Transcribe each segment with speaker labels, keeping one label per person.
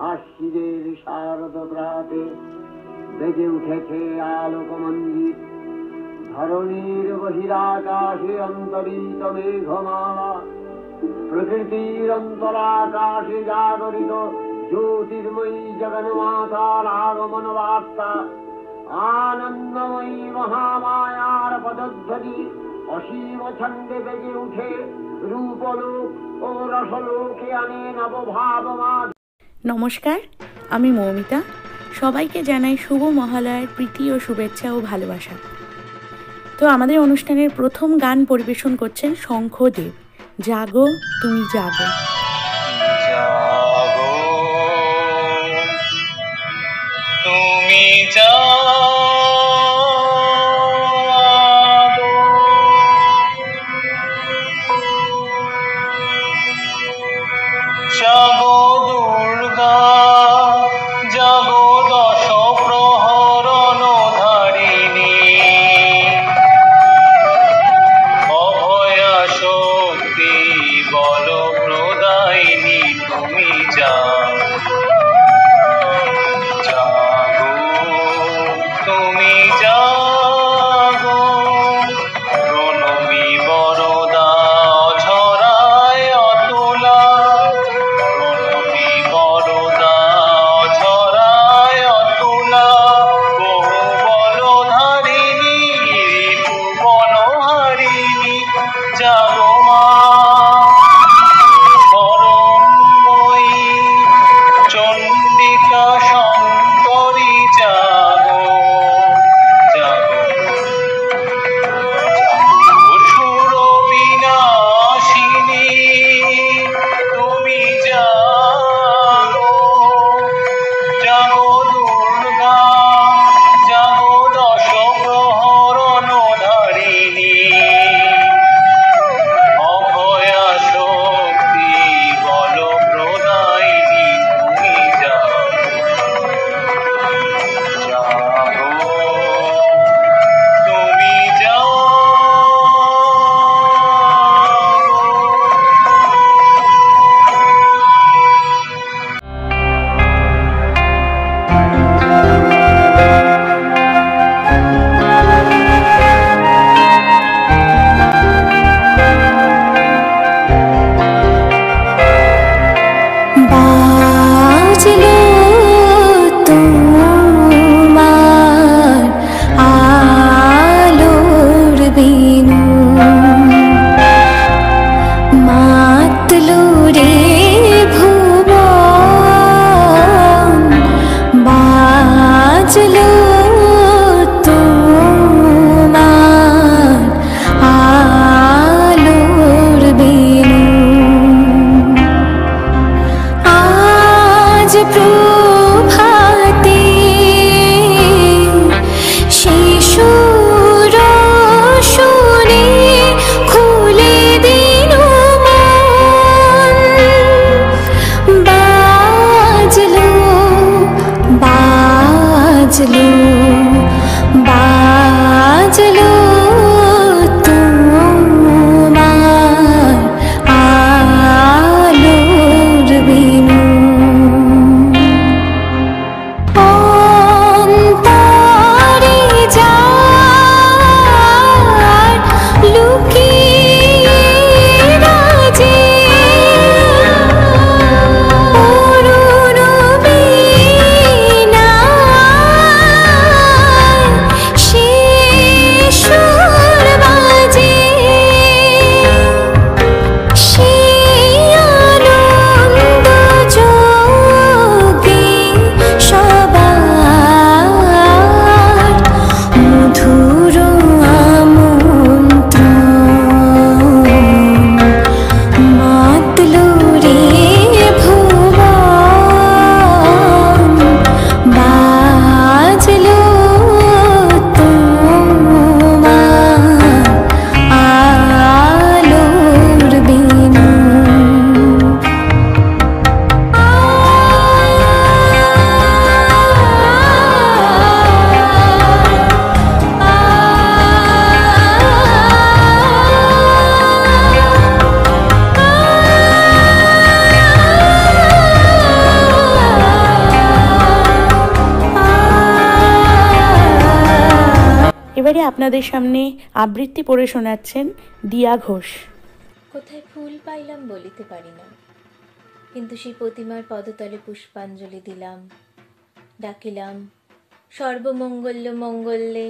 Speaker 1: আশ্বিনের শারদ প্রাতে বেজে উঠেছে আলোকমঞ্জিত। ধরণীর বহিরাকাশে অন্তরিত মেঘমালা, প্রকৃতির অন্তরাকাশে জাগরিত জ্যোতির্ময়ী জগন্মাতার আগমন বার্তা। আনন্দময়ী মহামায়ার পদধ্বনি অসীম ছন্দে বেজে উঠে রূপলোক ও রসলোকে আনে নবভাবমা।
Speaker 2: নমস্কার, আমি মৌমিতা। সবাইকে জানাই শুভ মহালয়ার প্রীতি ও শুভেচ্ছা ও ভালোবাসা। তো আমাদের অনুষ্ঠানের প্রথম গান পরিবেশন করছেন শঙ্খদেব, জাগো তুমি জাগো।
Speaker 3: জাগো তুমি জাগো, জাগো দুর্গা, জাগো দশ প্রহরণ ধারিণী, অভয়া শক্তি বল প্রদায়িনী, তুমি জাগো, জাগো তুমি জাগো, প্রণমী বরদা ছড়ায় অতুলা, প্রণমী বরদা ছড়ায় অতুলা, বহু বলধারিণী ভুবনহারিণী, জাগো মা শরণময়ী, চণ্ডিকা শঙ্করী, জাগো, জাগো, জাগো সুরবিনাশিনী, তুমি জাগো, জাগো দুর্গা, জাগো দশ প্রহরণ ধারিণী, অভয়া শক্তি বল প্রদায়িনী, তুমি জাগো, জাগো তুমি জাগো।
Speaker 4: বাজলো তোমার আলোর বিনু, মাতলো রে ভুবন, বাজলো তোমার আলোর বিনু। আজ প্রভাতে শিশুর শুনে খুলে দিল মন, বাজলো বাজলো বাজলো তোমার আলোর বিনু।
Speaker 2: এবারে আপনাদের সামনে আবৃত্তি পড়ে শোনাচ্ছেন দিয়া ঘোষ।
Speaker 5: কোথায় ফুল পাইলাম বলিতে পারি না, কিন্তু সেই প্রতিমার পদতলে পুষ্পাঞ্জলি দিলাম, ডাকিলাম সর্বমঙ্গল্য মঙ্গলে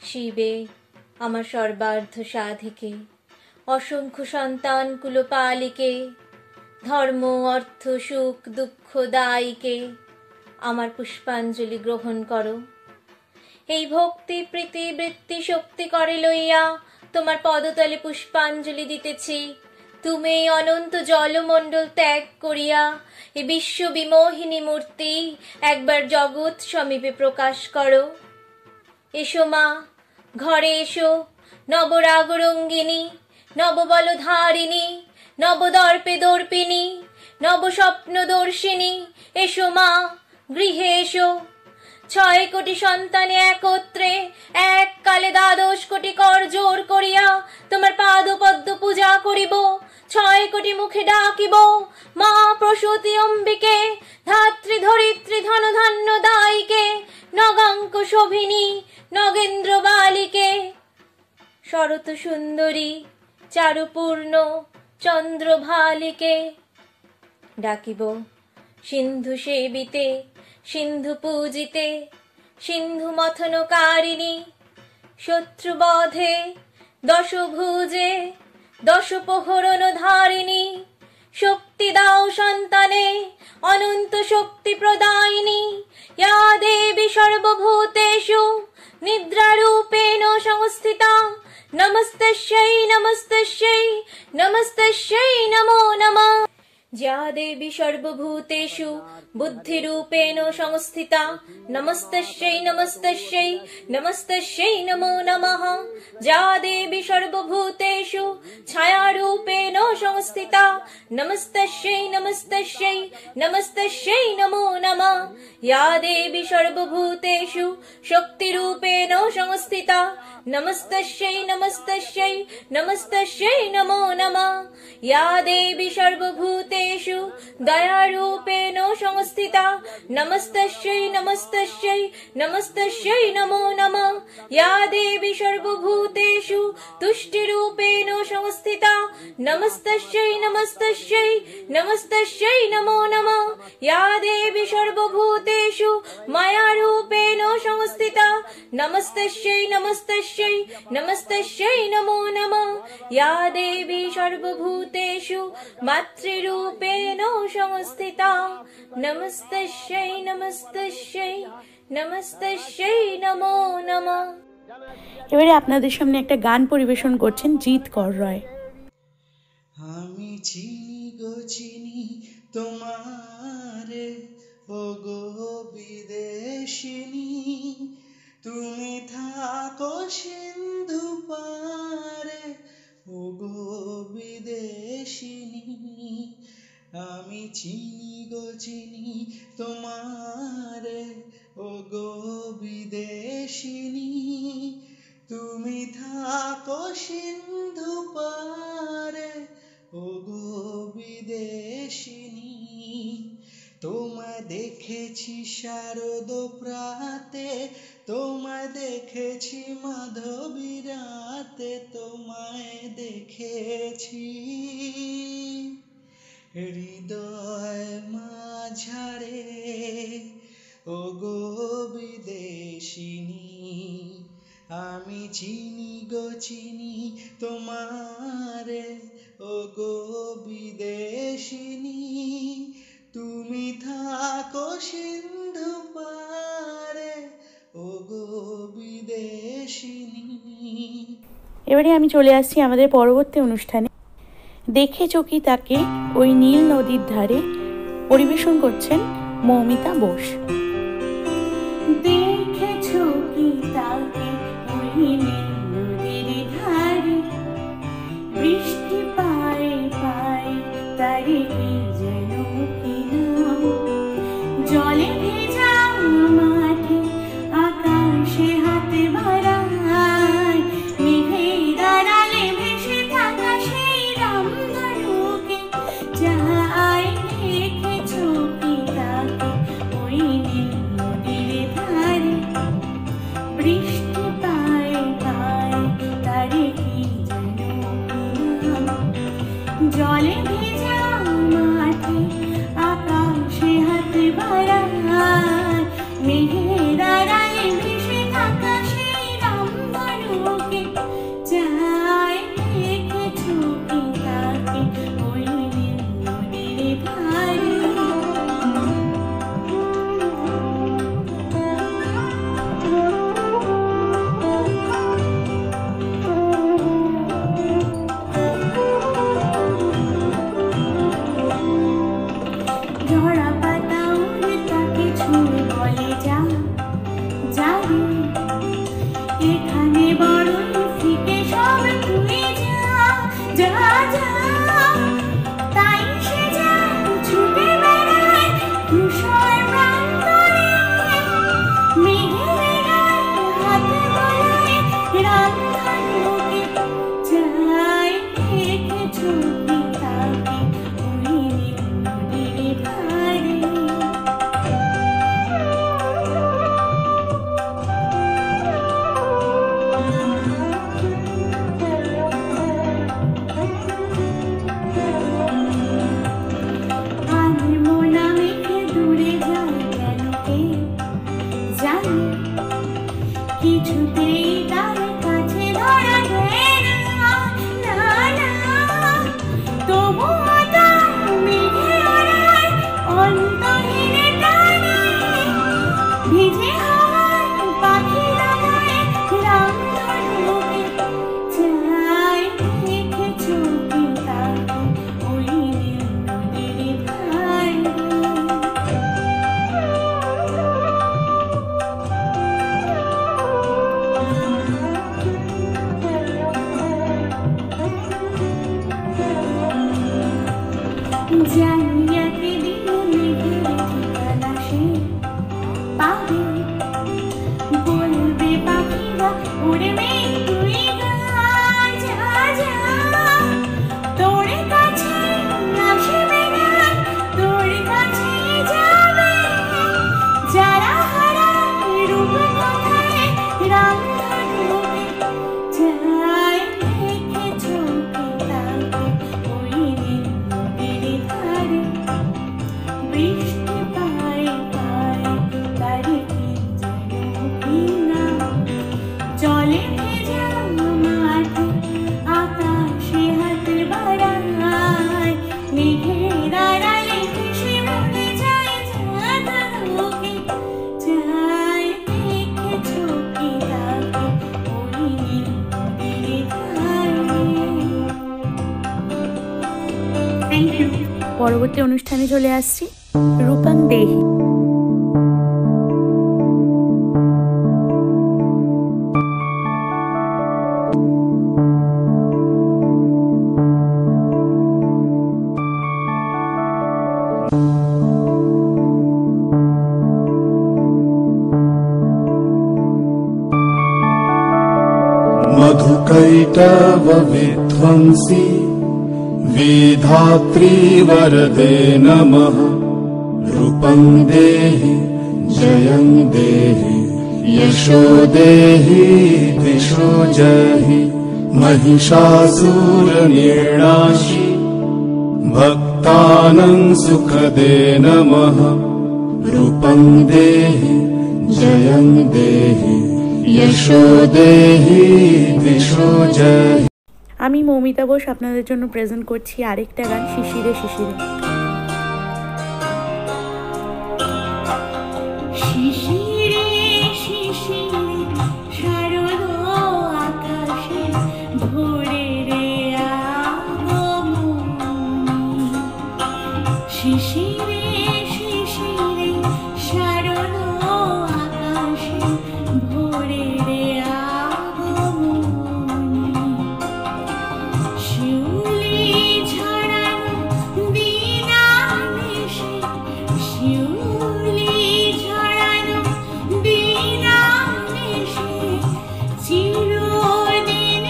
Speaker 5: শিবে আমার সর্বার্ধ সাধিকে, অসংখ্য সন্তান কুলপালিকে, ধর্ম অর্থ সুখ দুঃখ দায়ীকে আমার পুষ্পাঞ্জলি গ্রহণ করো। এই ভক্তি প্রীতি বৃত্তি শক্তি করে লইয়া তোমার পদতলে পুষ্পাঞ্জলি দিতেছি। তুমি এই অনন্ত জলমণ্ডল ত্যাগ করিয়া এ বিশ্ব বিমোহিনী মূর্তি একবার জগৎ সমীপে প্রকাশ করো। এসো মা, ঘরে এসো, নবরাগ রঙ্গিনী, নববল ধারিণী, নবদর্পে দর্পিনী, নবস্বপ্ন দর্শিনী। এসো মা, গৃহে এসো। 6 কোটি সন্তানে একত্রে এককালে 12 কোটি কর জোর করিয়া তোমার পাদপদ্ম পূজা করিব। 6 কোটি মুখে ডাকিব মা প্রসূতি অম্বিকে, ধাত্রী ধরিত্রী ধনধান্য দায়ীকে, নগাঙ্ক শোভিনী নগেন্দ্র বালিকে, শরৎ সুন্দরী চারুপূর্ণ চন্দ্রভালিকে। ডাকিব সিন্ধু সেবিতে, সিন্ধু পূজিতে, সিন্ধু মথনকারিণী, শত্রুবধে দশভুজে দশপ্রহরণ ধারিণী। শক্তি দাও সন্তানে, অনন্ত শক্তি প্রদায়িনী, ইয়া দেবী সর্বভূতেষু নিদ্রারূপেণ সংস্থিতা। নমস্তস্যৈ নমস্তস্যৈ নমস্তস্যৈ নমো নমঃ। যা দেবী সর্বভূতেষু বুদ্ধিরূপেণ সংস্থিতা। নমস্তস্যৈ নমস্তস্যৈ নমস্তস্যৈ নমো নমঃ। যা দেবী সর্বভূতেষু ছায়ারূপেণ সংস্থিতা। নমস্তস্যৈ নমস্তস্যৈ নমস্তস্যৈ নমো নমঃ। ইয়া দেবী সর্বভূতেষু শক্তিরূপেণ সংস্থিতা। নমস্তস্যৈ নমস্তস্যৈ নমস্তস্যৈ নমো নমঃ। ইয়া দেবী সর্বভূতেষু দয়ারূপেণ সংস্থিতা। নমস্তস্যৈ নমস্তস্যৈ নমস্তস্যৈ নমো নমঃ। ইয়া দেবী সর্বভূতেষু তুষ্টিরূপেণ সংস্থিতা। নমস্তস্যৈ নমস্তস্যৈ নমস্তস্যৈ নমো নমঃ। ইয়া দেবী সর্বভূতেষু মায়ারূপেণ সংস্থিতা। নমস্তস্যৈ নমস্তস্যৈ নমস্তস্যৈ নমো নমঃ। ইয়া দেবী সর্বভূতেষু মাতৃরূপেণ সংস্থিতা। নমস্তস্যৈ নমস্তস্যৈ নমস্তস্যৈ নমো নমঃ।
Speaker 2: এবারে আপনাদের সামনে একটা গান পরিবেশন করছেন জিৎ কর রয়।
Speaker 6: আমি চিনি গো চিনি তোমারে, ও গো বিদেশিনী, তুমি থাকো সিন্ধু পারে, ও গো বিদেশিনী। আমি চিনি গো চিনি তোমারে, ও গো বিদেশিনী, তুমি থাকো সিন্ধু পারে, ও গো বিদেশিনী। তোমায় দেখেছি শারদ প্রাতে, তোমায় দেখেছি মাধবী রাতে, তোমায় দেখেছি হৃদয় মাঝারে, ও গো বিদেশিনী। আমি চিনি গো চিনি তোমারে, ও গো বিদেশিনী, তুমি থাকো সিন্ধু পারে, ও গো বিদেশিনী।
Speaker 2: এবারে আমি চলে আসছি আমাদের পরবর্তী অনুষ্ঠানে। দেখেছো কি তাকে ওই নীল নদীর ধারে, পরিবেশন করছেন মৌমিতা বোস। দেখেছো কি তাকে ওই নীল নদীর ধারে, বৃষ্টি পায়ে পায়ে তারে কি যেন কি নাম, জলে ভেজা মাঠে আকাশে হাতে বাড়ায়, মেঘের আড়ালে ভেসে থাকা সেই রামধনুকে যায়। দেখেছো কি তাকে ওই নীল নদীর ধারে, বৃষ্টি পায়ে বাড়ায় মেঘের আড়ালে ভেসে থাকা সেই রামধনুকে চায় রেখে ছুটি তাকে ওই নীল নদীর ধারে। ঝরা পাতা উড়ে তাকে ছুঁয়ে বলে যা যা রে, এখানে বড়ই ফিকে সব তুই যা যা যা। তাই সে যায় ছুটে বেড়ায় ধূসর প্রান্তরে, মেঘের গায়ে হাতে বলায় রামধনুকে চায় রেখে ছুটি তাকে ওই নীল নদীর ধারে। আনমনা মেঘে দূরে যায় কেন কে জানে, কিছুতেই তার কাছে ধরা দেয় না না না। তবুও তার মেঘে ওড়ায় অন্তহীন টানে, ভিজে হাওয়ায় পাখি দাঁড়ায় রামধনুকে চায় রেখে ছুটি তাকে ওই নীল নদীর ধারে। জানিয়াতে দিল মেঘের ঠিকানা সে পাবে, বলবে পাখিরা উড়বে তুই গা যা যা। তোর কাছে আসবে না, তোর কাছে যাবে যারা হারায় রূপ কথায় রামধনুকে চায় রেখে ছুটি তাকে ওই নীল নদীর ধারে। বৃষ্টি পায়ে পায়ে তারে কি যেন কিনা চলে ভেজা মাঠে, আকাশে হাত বাড়ায় মেঘের আড়ালে ভেসে ভুলে যায় চাঁদকে চায় রেখে ছুটি তাকে ওই নীল নদীর ধারে। Thank you. পরবর্তী অনুষ্ঠানে চলে আসছি রূপং দেহি।
Speaker 7: मधुकैटव विध्वंसी विधात्री वरदे नमः। रूपं देहि जयं देहि यशो देहि दिशो जहि। महिषासुरनिर्णाशि भक्तानां सुखदे नमः। रूपं देहि जयं देहि यशो देहि दिशो जहि।
Speaker 2: আমি মৌমিতা বোস আপনাদের জন্য প্রেজেন্ট করছি আরেকটা গান শিশিরে শিশিরে। শিশিরে শিশিরে শারদ আকাশে ভোরে রে আগমনী। শিশিরে শিশিরে শারদ আকাশে ভোরে রে আগমনী। শিউলি ঝরানো দিনানিশে, শিউলি ঝরানো দিনানিশে চিরদিনের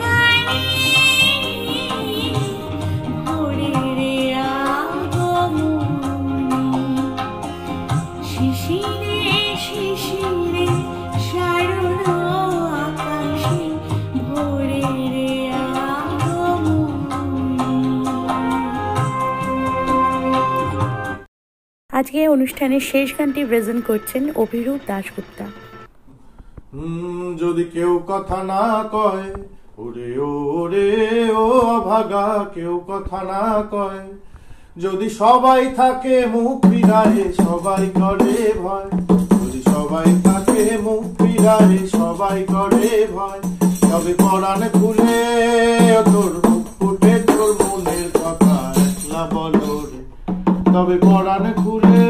Speaker 2: বাণী ভোরে রে আগমনী। শিশিরে শিশিরে শারদ আকাশে ভোরে রে আগমনী। আজকে অনুষ্ঠানের শেষ গানটি প্রেজেন্ট করছেন অভিরূপ দাশগুপ্তা।
Speaker 7: যদি কেউ কথা না কয়, ওরে ওরে ও অভাগা, কেউ কথা না কয়, যদি সবাই থাকে মুখ ফিরায়ে সবাই করে ভয়, যদি সবাই থাকে মুখ ফিরায়ে সবাই করে ভয়, তবে পরাণ খুলে তোর মুখ ফুটে তোর মনের কথা একলা বলো রে, তবে পরাণ খুলে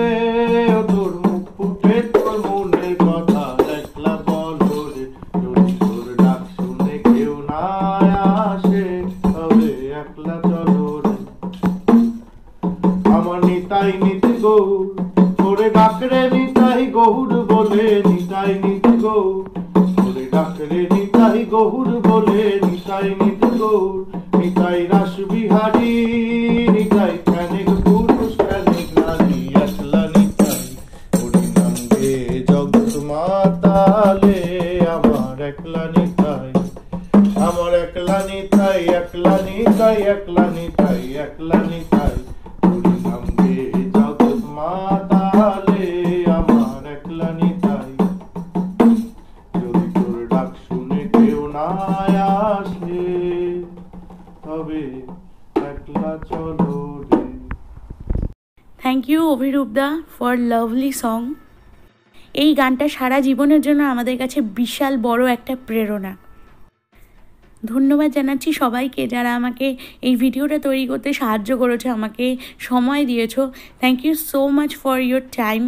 Speaker 7: তোর মুখ ফুটে তোর মনের কথা একলা বলো রে, যদি তোর ডাক শুনে কেউ না আসে তবে একলা চলো রে। আমার নিতাই নিতে গৌর করে ডাকরে নিতাই গৌর বলে, নিতাই নিতে গৌর করে ডাকরে নিতাই গৌর বলে, নিতাই নিতে গৌর নিতাই রাস বিহারী, নিতাই খ্যানেক পুরুষ খ্যানেক নারী একলা নিতাই, হরি নাম গে জগৎ মাতালে আমার একলা নিতাই, আমার একলা নিতাই, একলা নিতাই, একলা নিতাই, একলা নিতাই, হরি নাম গে জগৎ মাতালে আমার একলা নিতাই, যদি তোর ডাক শুনে কেউ না আসে তবে একলা চলো রে।
Speaker 2: থ্যাংক ইউ অভিরূপ দা ফর লাভলি সং। এই গানটা সারা জীবনের জন্য আমাদের কাছে বিশাল বড় একটা প্রেরণা। ধন্যবাদ জানাচ্ছি সবাইকে যারা আমাকে এই ভিডিওটা তৈরি করতে সাহায্য করেছো, আমাকে সময় দিয়েছো। Thank you so much for your time.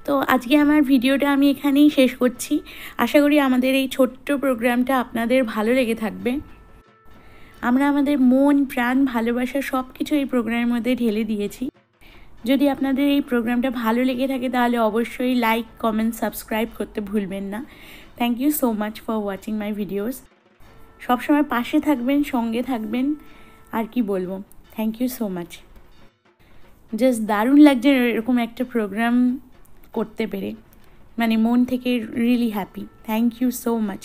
Speaker 2: তো আজকে আমার ভিডিওটা আমি এখানেই শেষ করছি। আশা করি আমাদের এই ছোট্ট প্রোগ্রামটা আপনাদের ভালো লেগে থাকবে। আমরা আমাদের মন প্রাণ ভালোবাসা সব কিছু এই প্রোগ্রামের মধ্যে ঢেলে দিয়েছি। যদি আপনাদের এই প্রোগ্রামটা ভালো লেগে থাকে তাহলে অবশ্যই লাইক কমেন্ট সাবস্ক্রাইব করতে ভুলবেন না। Thank you so much for watching my videos. সবসময় পাশে থাকবেন, সঙ্গে থাকবেন, আর কি বলবো। Thank you so much. Just দারুণ লাগছে এরকম একটা প্রোগ্রাম করতে পেরে, মানে মন থেকে really happy. Thank you so much.